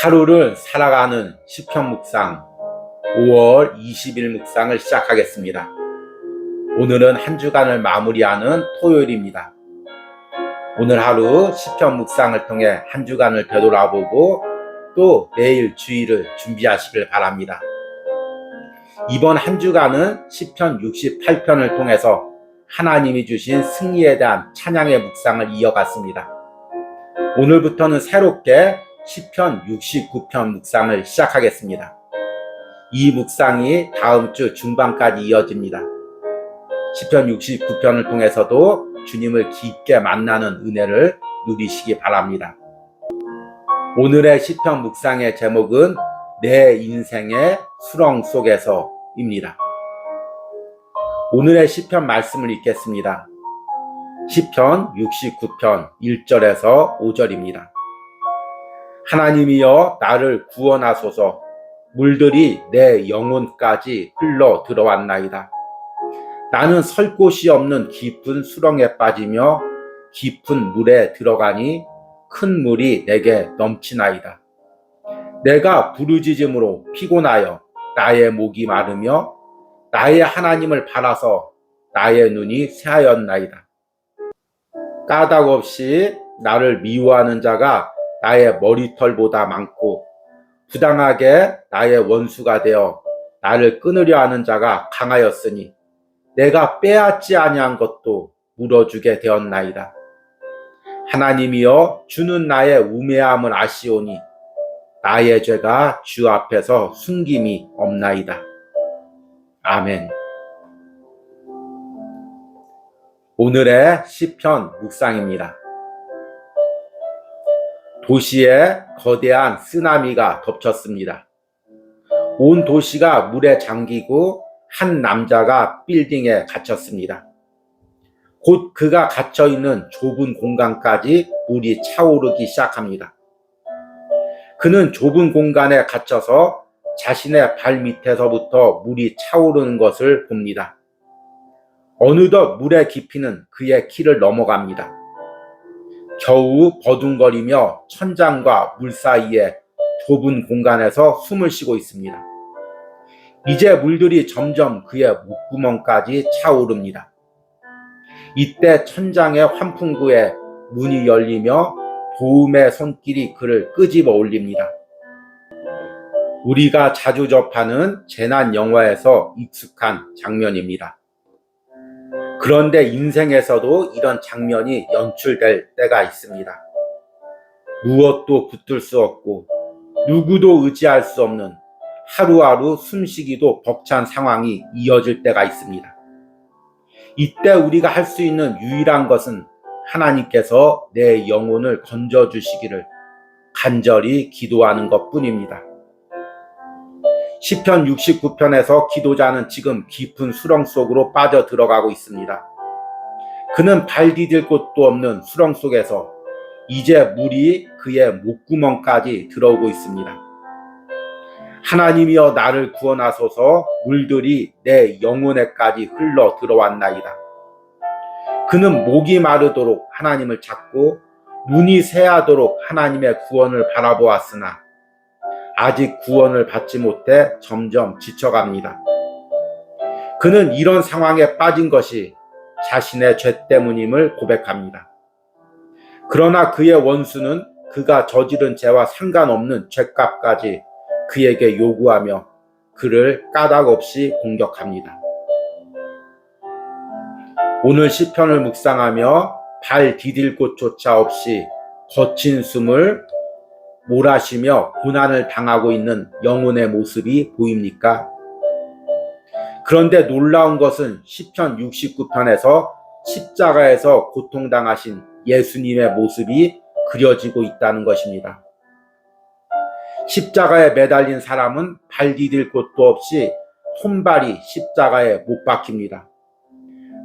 하루를 살아가는 시편 묵상 5월 20일 묵상을 시작하겠습니다. 오늘은 한 주간을 마무리하는 토요일입니다. 오늘 하루 시편 묵상을 통해 한 주간을 되돌아보고 또 내일 주일을 준비하시길 바랍니다. 이번 한 주간은 시편 68편을 통해서 하나님이 주신 승리에 대한 찬양의 묵상을 이어갔습니다. 오늘부터는 새롭게 시편 69편 묵상을 시작하겠습니다. 이 묵상이 다음 주 중반까지 이어집니다. 시편 69편을 통해서도 주님을 깊게 만나는 은혜를 누리시기 바랍니다. 오늘의 시편 묵상의 제목은 내 인생의 수렁 속에서입니다. 오늘의 시편 말씀을 읽겠습니다. 시편 69편 1절에서 5절입니다. 하나님이여 나를 구원하소서. 물들이 내 영혼까지 흘러 들어왔나이다. 나는 설 곳이 없는 깊은 수렁에 빠지며 깊은 물에 들어가니 큰 물이 내게 넘치나이다. 내가 부르짖음으로 피곤하여 나의 목이 마르며 나의 하나님을 바라서 나의 눈이 새하였나이다. 까닭 없이 나를 미워하는 자가 나의 머리털보다 많고 부당하게 나의 원수가 되어 나를 끊으려 하는 자가 강하였으니 내가 빼앗지 아니한 것도 물어주게 되었나이다. 하나님이여 주는 나의 우매함을 아시오니 나의 죄가 주 앞에서 숨김이 없나이다. 아멘. 오늘의 시편 묵상입니다. 도시에 거대한 쓰나미가 덮쳤습니다. 온 도시가 물에 잠기고 한 남자가 빌딩에 갇혔습니다. 곧 그가 갇혀있는 좁은 공간까지 물이 차오르기 시작합니다. 그는 좁은 공간에 갇혀서 자신의 발 밑에서부터 물이 차오르는 것을 봅니다. 어느덧 물의 깊이는 그의 키를 넘어갑니다. 겨우 버둥거리며 천장과 물 사이에 좁은 공간에서 숨을 쉬고 있습니다. 이제 물들이 점점 그의 목구멍까지 차오릅니다. 이때 천장의 환풍구에 문이 열리며 도움의 손길이 그를 끄집어 올립니다. 우리가 자주 접하는 재난 영화에서 익숙한 장면입니다. 그런데 인생에서도 이런 장면이 연출될 때가 있습니다. 무엇도 붙들 수 없고 누구도 의지할 수 없는 하루하루 숨쉬기도 벅찬 상황이 이어질 때가 있습니다. 이때 우리가 할 수 있는 유일한 것은 하나님께서 내 영혼을 건져주시기를 간절히 기도하는 것뿐입니다. 시편 69편에서 기도자는 지금 깊은 수렁 속으로 빠져 들어가고 있습니다. 그는 발 디딜 곳도 없는 수렁 속에서 이제 물이 그의 목구멍까지 들어오고 있습니다. 하나님이여 나를 구원하소서. 물들이 내 영혼에까지 흘러 들어왔나이다. 그는 목이 마르도록 하나님을 찾고 눈이 새하도록 하나님의 구원을 바라보았으나 아직 구원을 받지 못해 점점 지쳐갑니다. 그는 이런 상황에 빠진 것이 자신의 죄 때문임을 고백합니다. 그러나 그의 원수는 그가 저지른 죄와 상관없는 죄값까지 그에게 요구하며 그를 까닭 없이 공격합니다. 오늘 시편을 묵상하며 발 디딜 곳조차 없이 거친 숨을 몰아쉬며 고난을 당하고 있는 영혼의 모습이 보입니까? 그런데 놀라운 것은 시편 69편에서 십자가에서 고통당하신 예수님의 모습이 그려지고 있다는 것입니다. 십자가에 매달린 사람은 발 디딜 곳도 없이 손발이 십자가에 못 박힙니다.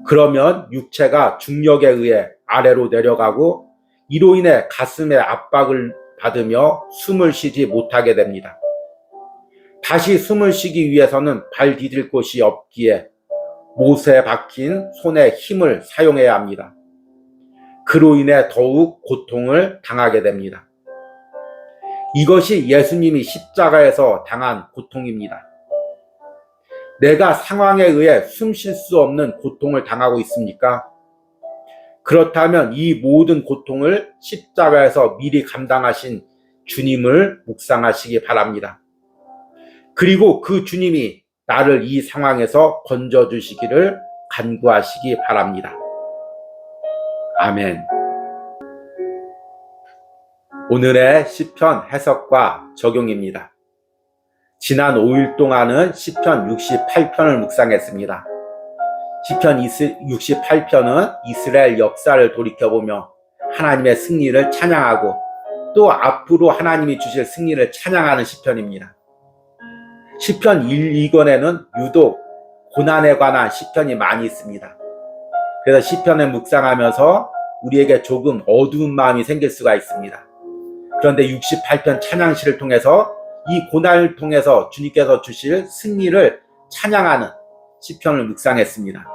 그러면 육체가 중력에 의해 아래로 내려가고 이로 인해 가슴에 압박을 받으며 숨을 쉬지 못하게 됩니다. 다시 숨을 쉬기 위해서는 발 디딜 곳이 없기에 못에 박힌 손에 힘을 사용해야 합니다. 그로 인해 더욱 고통을 당하게 됩니다. 이것이 예수님이 십자가에서 당한 고통입니다. 내가 상황에 의해 숨 쉴 수 없는 고통을 당하고 있습니까? 그렇다면 이 모든 고통을 십자가에서 미리 감당하신 주님을 묵상하시기 바랍니다. 그리고 그 주님이 나를 이 상황에서 건져주시기를 간구하시기 바랍니다. 아멘. 오늘의 시편 해석과 적용입니다. 지난 5일 동안은 시편 68편을 묵상했습니다. 시편 68편은 이스라엘 역사를 돌이켜보며 하나님의 승리를 찬양하고 또 앞으로 하나님이 주실 승리를 찬양하는 시편입니다. 시편 1, 2권에는 유독 고난에 관한 시편이 많이 있습니다. 그래서 시편을 묵상하면서 우리에게 조금 어두운 마음이 생길 수가 있습니다. 그런데 68편 찬양시를 통해서 이 고난을 통해서 주님께서 주실 승리를 찬양하는 시편을 묵상했습니다.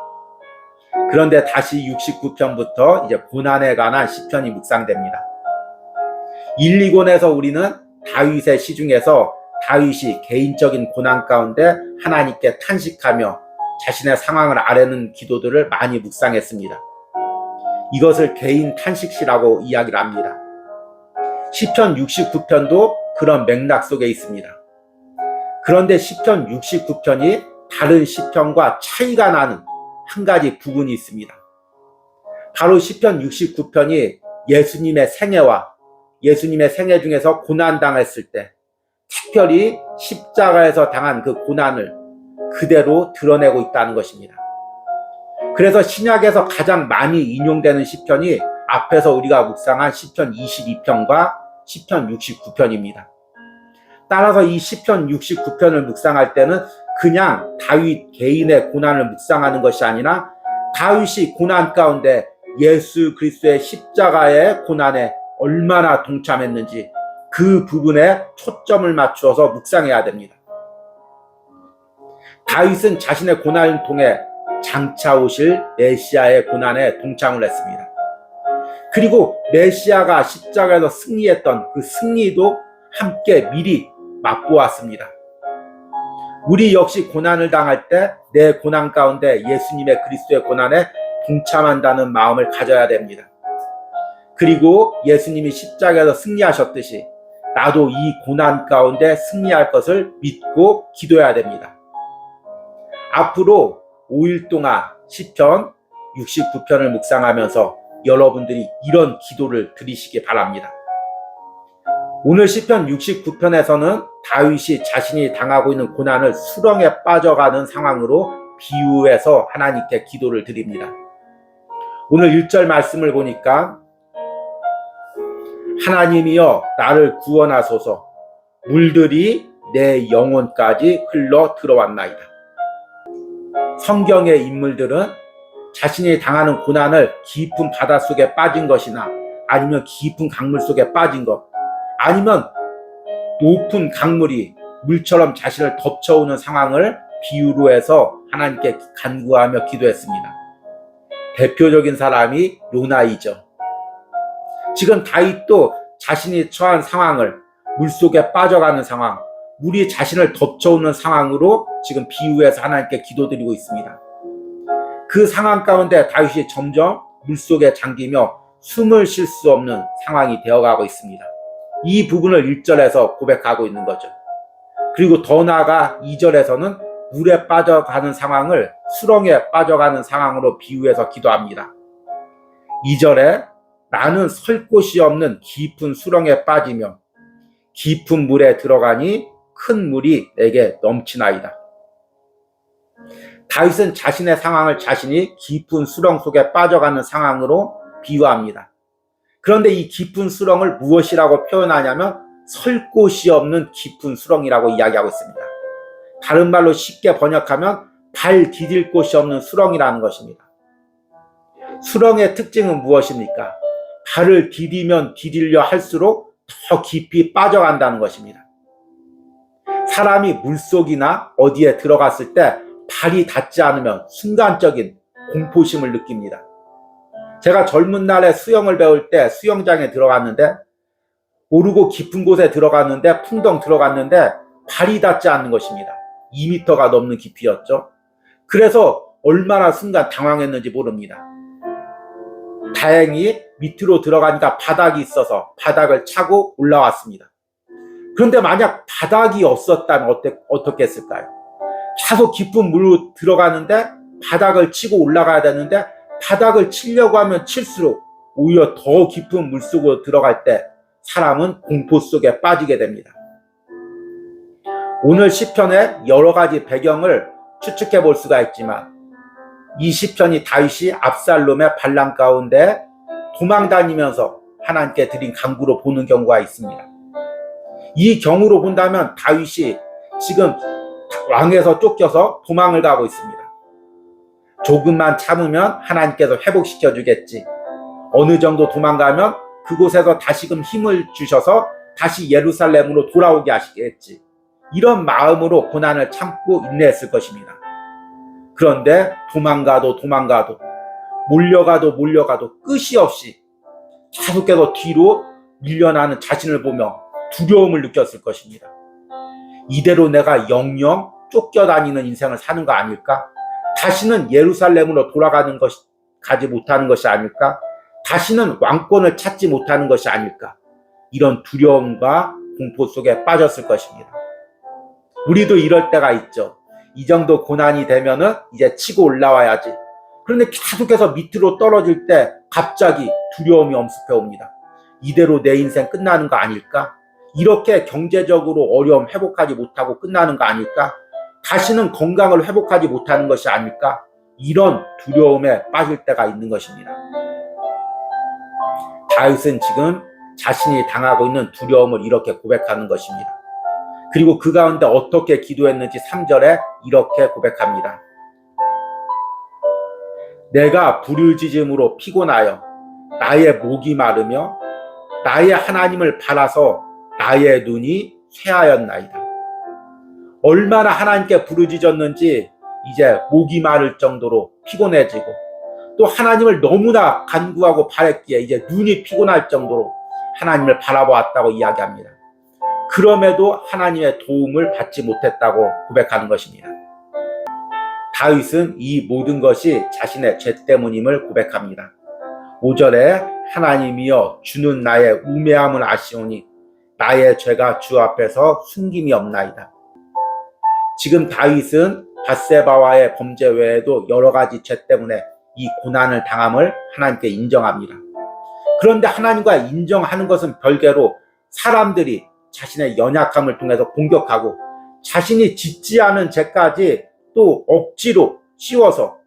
그런데 다시 69편부터 이제 고난에 관한 시편이 묵상됩니다. 1, 2권에서 우리는 다윗의 시 중에서 다윗이 개인적인 고난 가운데 하나님께 탄식하며 자신의 상황을 아뢰는 기도들을 많이 묵상했습니다. 이것을 개인 탄식시라고 이야기를 합니다. 시편 69편도 그런 맥락 속에 있습니다. 그런데 시편 69편이 다른 시편과 차이가 나는 한 가지 부분이 있습니다. 바로 시편 69편이 예수님의 생애와 예수님의 생애 중에서 고난당했을 때 특별히 십자가에서 당한 그 고난을 그대로 드러내고 있다는 것입니다. 그래서 신약에서 가장 많이 인용되는 시편이 앞에서 우리가 묵상한 시편 22편과 시편 69편입니다. 따라서 이 시편 69편을 묵상할 때는 그냥 다윗 개인의 고난을 묵상하는 것이 아니라 다윗이 고난 가운데 예수 그리스도의 십자가의 고난에 얼마나 동참했는지 그 부분에 초점을 맞추어서 묵상해야 됩니다. 다윗은 자신의 고난을 통해 장차 오실 메시아의 고난에 동참을 했습니다. 그리고 메시아가 십자가에서 승리했던 그 승리도 함께 미리 맛보았습니다. 우리 역시 고난을 당할 때 내 고난 가운데 예수님의 그리스도의 고난에 동참한다는 마음을 가져야 됩니다. 그리고 예수님이 십자가에서 승리하셨듯이 나도 이 고난 가운데 승리할 것을 믿고 기도해야 됩니다. 앞으로 5일 동안 시편 69편을 묵상하면서 여러분들이 이런 기도를 드리시기 바랍니다. 오늘 시편 69편에서는 다윗이 자신이 당하고 있는 고난을 수렁에 빠져가는 상황으로 비유해서 하나님께 기도를 드립니다. 오늘 1절 말씀을 보니까 하나님이여 나를 구원하소서 물들이 내 영혼까지 흘러 들어왔나이다. 성경의 인물들은 자신이 당하는 고난을 깊은 바닷속에 빠진 것이나 아니면 깊은 강물 속에 빠진 것 아니면 높은 강물이 물처럼 자신을 덮쳐오는 상황을 비유로 해서 하나님께 간구하며 기도했습니다. 대표적인 사람이 요나이죠. 지금 다윗도 자신이 처한 상황을 물속에 빠져가는 상황, 물이 자신을 덮쳐오는 상황으로 지금 비유해서 하나님께 기도드리고 있습니다. 그 상황 가운데 다윗이 점점 물속에 잠기며 숨을 쉴 수 없는 상황이 되어가고 있습니다. 이 부분을 1절에서 고백하고 있는 거죠. 그리고 더 나아가 2절에서는 물에 빠져가는 상황을 수렁에 빠져가는 상황으로 비유해서 기도합니다. 2절에 나는 설 곳이 없는 깊은 수렁에 빠지며 깊은 물에 들어가니 큰 물이 내게 넘치나이다. 다윗은 자신의 상황을 자신이 깊은 수렁 속에 빠져가는 상황으로 비유합니다. 그런데 이 깊은 수렁을 무엇이라고 표현하냐면 설 곳이 없는 깊은 수렁이라고 이야기하고 있습니다. 다른 말로 쉽게 번역하면 발 디딜 곳이 없는 수렁이라는 것입니다. 수렁의 특징은 무엇입니까? 발을 디디면 디딜려 할수록 더 깊이 빠져간다는 것입니다. 사람이 물속이나 어디에 들어갔을 때 발이 닿지 않으면 순간적인 공포심을 느낍니다. 제가 젊은 날에 수영을 배울 때 수영장에 들어갔는데 모르고 깊은 곳에 들어갔는데, 풍덩 들어갔는데 발이 닿지 않는 것입니다. 2m가 넘는 깊이였죠. 그래서 얼마나 순간 당황했는지 모릅니다. 다행히 밑으로 들어가니까 바닥이 있어서 바닥을 차고 올라왔습니다. 그런데 만약 바닥이 없었다면 어떻겠을까요? 계속 깊은 물로 들어가는데 바닥을 치고 올라가야 되는데, 바닥을 치려고 하면 칠수록 오히려 더 깊은 물속으로 들어갈 때 사람은 공포 속에 빠지게 됩니다. 오늘 시편의 여러 가지 배경을 추측해 볼 수가 있지만, 이 시편이 다윗이 압살롬의 반란 가운데 도망다니면서 하나님께 드린 간구로 보는 경우가 있습니다. 이 경우로 본다면 다윗이 지금 왕에서 쫓겨서 도망을 가고 있습니다. 조금만 참으면 하나님께서 회복시켜 주겠지. 어느 정도 도망가면 그곳에서 다시금 힘을 주셔서 다시 예루살렘으로 돌아오게 하시겠지. 이런 마음으로 고난을 참고 인내했을 것입니다. 그런데 도망가도 몰려가도 끝이 없이 계속해서 뒤로 밀려나는 자신을 보며 두려움을 느꼈을 것입니다. 이대로 내가 영영 쫓겨다니는 인생을 사는 거 아닐까? 다시는 예루살렘으로 가지 못하는 것이 아닐까? 다시는 왕권을 찾지 못하는 것이 아닐까? 이런 두려움과 공포 속에 빠졌을 것입니다. 우리도 이럴 때가 있죠. 이 정도 고난이 되면은 이제 치고 올라와야지. 그런데 계속해서 밑으로 떨어질 때 갑자기 두려움이 엄습해 옵니다. 이대로 내 인생 끝나는 거 아닐까? 이렇게 경제적으로 어려움 회복하지 못하고 끝나는 거 아닐까? 다시는 건강을 회복하지 못하는 것이 아닐까? 이런 두려움에 빠질 때가 있는 것입니다. 다윗은 지금 자신이 당하고 있는 두려움을 이렇게 고백하는 것입니다. 그리고 그 가운데 어떻게 기도했는지 3절에 이렇게 고백합니다. 내가 부르짖음으로 피곤하여 나의 목이 마르며 나의 하나님을 바라서 나의 눈이 쇠하였나이다. 얼마나 하나님께 부르짖었는지 이제 목이 마를 정도로 피곤해지고, 또 하나님을 너무나 간구하고 바랬기에 이제 눈이 피곤할 정도로 하나님을 바라보았다고 이야기합니다. 그럼에도 하나님의 도움을 받지 못했다고 고백하는 것입니다. 다윗은 이 모든 것이 자신의 죄 때문임을 고백합니다. 5절에 하나님이여 주는 나의 우매함을 아시오니 나의 죄가 주 앞에서 숨김이 없나이다. 지금 다윗은 밧세바와의 범죄 외에도 여러 가지 죄 때문에 이 고난을 당함을 하나님께 인정합니다. 그런데 하나님과 인정하는 것은 별개로 사람들이 자신의 연약함을 통해서 공격하고 자신이 짓지 않은 죄까지 또 억지로 씌워서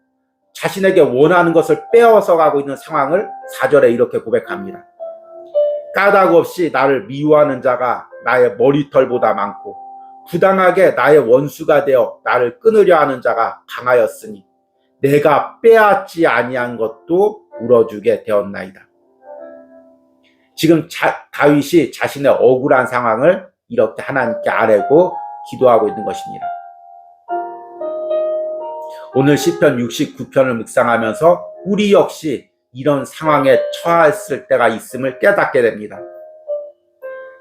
자신에게 원하는 것을 빼앗아 가고 있는 상황을 4절에 이렇게 고백합니다. 까닭 없이 나를 미워하는 자가 나의 머리털보다 많고 부당하게 나의 원수가 되어 나를 끊으려 하는 자가 강하였으니 내가 빼앗지 아니한 것도 물어주게 되었나이다. 지금 다윗이 자신의 억울한 상황을 이렇게 하나님께 아뢰고 기도하고 있는 것입니다. 오늘 시편 69편을 묵상하면서 우리 역시 이런 상황에 처했을 때가 있음을 깨닫게 됩니다.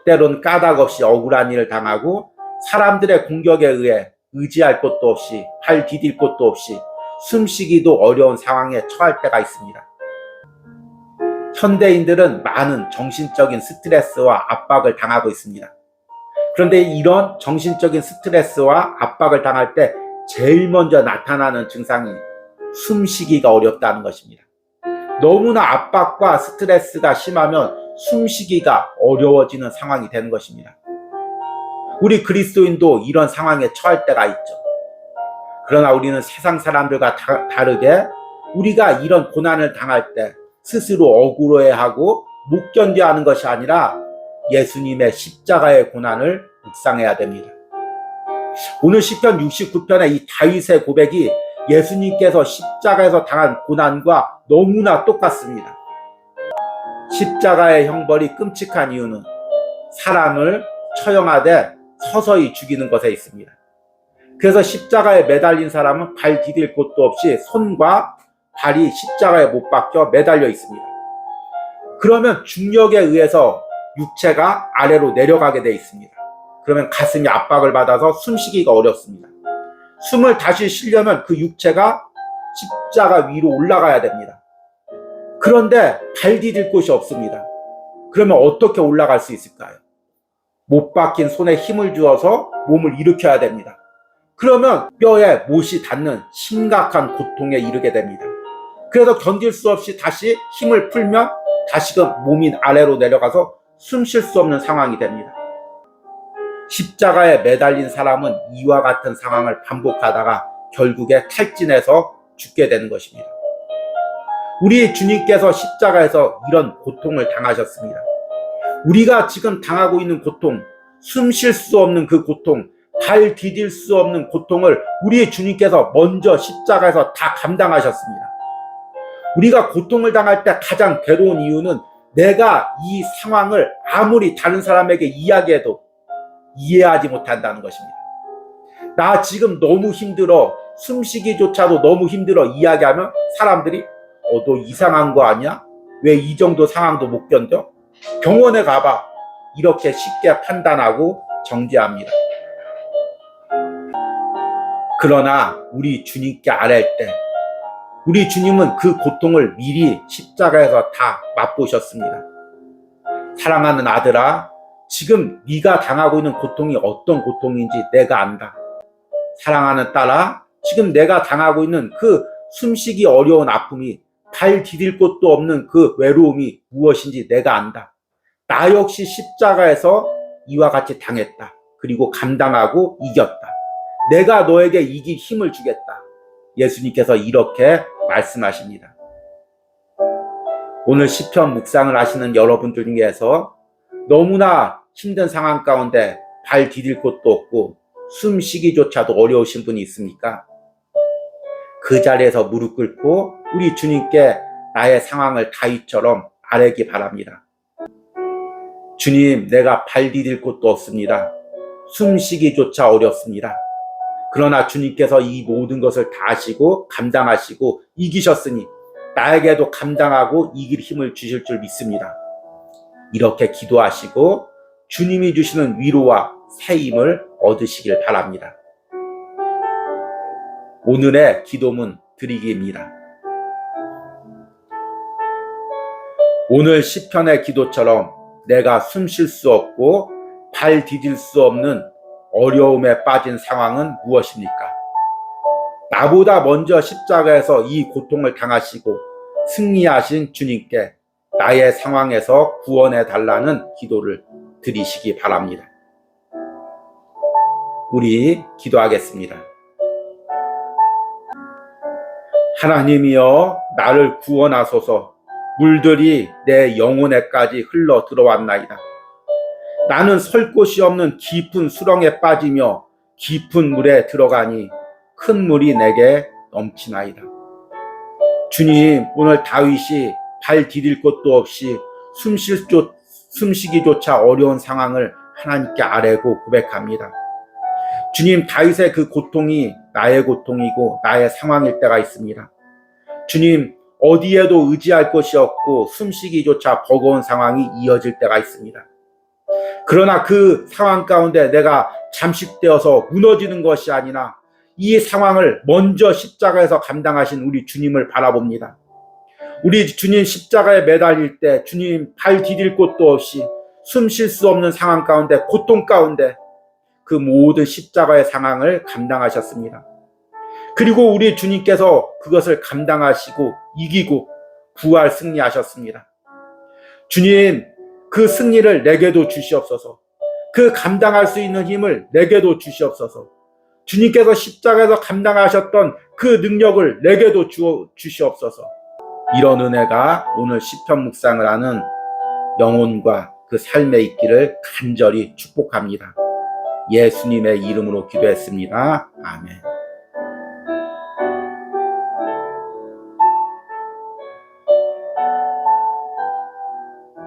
때론 까닭 없이 억울한 일을 당하고 사람들의 공격에 의해 의지할 곳도 없이 발 디딜 곳도 없이 숨쉬기도 어려운 상황에 처할 때가 있습니다. 현대인들은 많은 정신적인 스트레스와 압박을 당하고 있습니다. 그런데 이런 정신적인 스트레스와 압박을 당할 때 제일 먼저 나타나는 증상이 숨쉬기가 어렵다는 것입니다. 너무나 압박과 스트레스가 심하면 숨쉬기가 어려워지는 상황이 되는 것입니다. 우리 그리스도인도 이런 상황에 처할 때가 있죠. 그러나 우리는 세상 사람들과 다르게 우리가 이런 고난을 당할 때 스스로 억울해하고 못 견뎌하는 것이 아니라 예수님의 십자가의 고난을 묵상해야 됩니다. 오늘 시편 69편의 이 다윗의 고백이 예수님께서 십자가에서 당한 고난과 너무나 똑같습니다. 십자가의 형벌이 끔찍한 이유는 사람을 처형하되 서서히 죽이는 것에 있습니다. 그래서 십자가에 매달린 사람은 발 디딜 곳도 없이 손과 발이 십자가에 못 박혀 매달려 있습니다. 그러면 중력에 의해서 육체가 아래로 내려가게 돼 있습니다. 그러면 가슴이 압박을 받아서 숨쉬기가 어렵습니다. 숨을 다시 쉬려면 그 육체가 십자가 위로 올라가야 됩니다. 그런데 발 디딜 곳이 없습니다. 그러면 어떻게 올라갈 수 있을까요? 못 박힌 손에 힘을 주어서 몸을 일으켜야 됩니다. 그러면 뼈에 못이 닿는 심각한 고통에 이르게 됩니다. 그래서 견딜 수 없이 다시 힘을 풀면 다시금 몸이 아래로 내려가서 숨 쉴 수 없는 상황이 됩니다. 십자가에 매달린 사람은 이와 같은 상황을 반복하다가 결국에 탈진해서 죽게 되는 것입니다. 우리 주님께서 십자가에서 이런 고통을 당하셨습니다. 우리가 지금 당하고 있는 고통, 숨 쉴 수 없는 그 고통, 발 디딜 수 없는 고통을 우리 주님께서 먼저 십자가에서 다 감당하셨습니다. 우리가 고통을 당할 때 가장 괴로운 이유는 내가 이 상황을 아무리 다른 사람에게 이야기해도 이해하지 못한다는 것입니다. 나 지금 너무 힘들어, 숨쉬기조차도 너무 힘들어 이야기하면 사람들이 너 이상한 거 아니야? 왜 이 정도 상황도 못 견뎌? 병원에 가봐. 이렇게 쉽게 판단하고 정죄합니다. 그러나 우리 주님께 아뢰 때 우리 주님은 그 고통을 미리 십자가에서 다 맛보셨습니다. 사랑하는 아들아, 지금 네가 당하고 있는 고통이 어떤 고통인지 내가 안다. 사랑하는 딸아, 지금 내가 당하고 있는 그 숨쉬기 어려운 아픔이 발 디딜 곳도 없는 그 외로움이 무엇인지 내가 안다. 나 역시 십자가에서 이와 같이 당했다. 그리고 감당하고 이겼다. 내가 너에게 이길 힘을 주겠다. 예수님께서 이렇게 말씀하십니다. 오늘 시편 묵상을 하시는 여러분들 중에서 너무나 힘든 상황 가운데 발 디딜 곳도 없고 숨쉬기조차도 어려우신 분이 있습니까? 그 자리에서 무릎 꿇고 우리 주님께 나의 상황을 다윗처럼 아뢰기 바랍니다. 주님, 내가 발 디딜 곳도 없습니다. 숨쉬기조차 어렵습니다. 그러나 주님께서 이 모든 것을 다 하시고 감당하시고 이기셨으니 나에게도 감당하고 이길 힘을 주실 줄 믿습니다. 이렇게 기도하시고 주님이 주시는 위로와 새 힘을 얻으시길 바랍니다. 오늘의 기도문 드리기입니다. 오늘 시편의 기도처럼 내가 숨 쉴 수 없고 발 디딜 수 없는 어려움에 빠진 상황은 무엇입니까? 나보다 먼저 십자가에서 이 고통을 당하시고 승리하신 주님께 나의 상황에서 구원해 달라는 기도를 드리시기 바랍니다. 우리 기도하겠습니다. 하나님이여, 나를 구원하소서. 물들이 내 영혼에까지 흘러 들어왔나이다. 나는 설 곳이 없는 깊은 수렁에 빠지며 깊은 물에 들어가니 큰 물이 내게 넘치나이다. 주님, 오늘 다윗이 발 디딜 곳도 없이 숨쉬기조차 어려운 상황을 하나님께 아뢰고 고백합니다. 주님, 다윗의 그 고통이 나의 고통이고 나의 상황일 때가 있습니다. 주님, 어디에도 의지할 곳이 없고 숨쉬기조차 버거운 상황이 이어질 때가 있습니다. 그러나 그 상황 가운데 내가 잠식되어서 무너지는 것이 아니라 이 상황을 먼저 십자가에서 감당하신 우리 주님을 바라봅니다. 우리 주님 십자가에 매달릴 때 주님 발 디딜 곳도 없이 숨 쉴 수 없는 상황 가운데, 고통 가운데 그 모든 십자가의 상황을 감당하셨습니다. 그리고 우리 주님께서 그것을 감당하시고 이기고 부활 승리하셨습니다. 주님, 그 승리를 내게도 주시옵소서. 그 감당할 수 있는 힘을 내게도 주시옵소서. 주님께서 십자가에서 감당하셨던 그 능력을 내게도 주시옵소서. 이런 은혜가 오늘 시편 묵상을 하는 영혼과 그 삶에 있기를 간절히 축복합니다. 예수님의 이름으로 기도했습니다. 아멘.